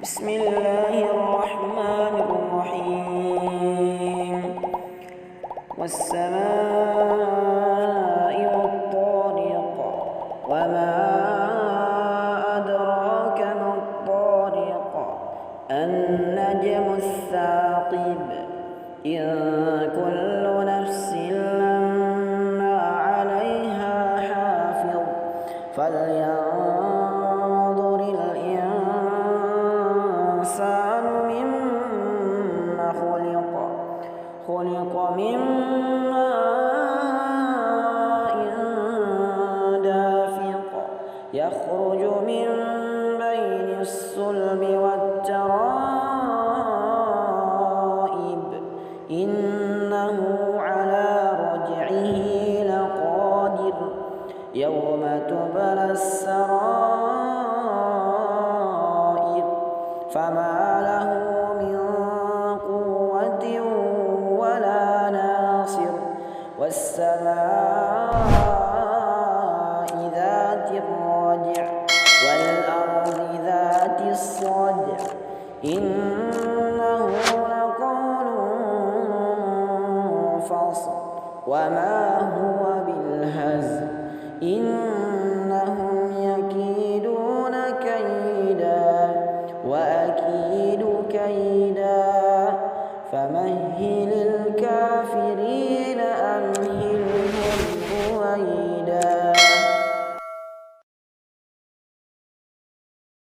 بسم الله الرحمن الرحيم والسماء والطارق وما أدراك ما الطارق النجم الثاقب إن كل نفس لما عليها حافظ فلينظر الإنسان مما خلق من ماء دافق يخرج من بين الصلب والترائب إنه على رجعه لقادر يوم تبلى السرائر فما له من قوة ولا ناصر والسماء ذات الرجع والأرض ذات الصدع إنه لقول فصل وما هو بالهزل إنهم يكيدون كيدا وأكيد كيدا فمهل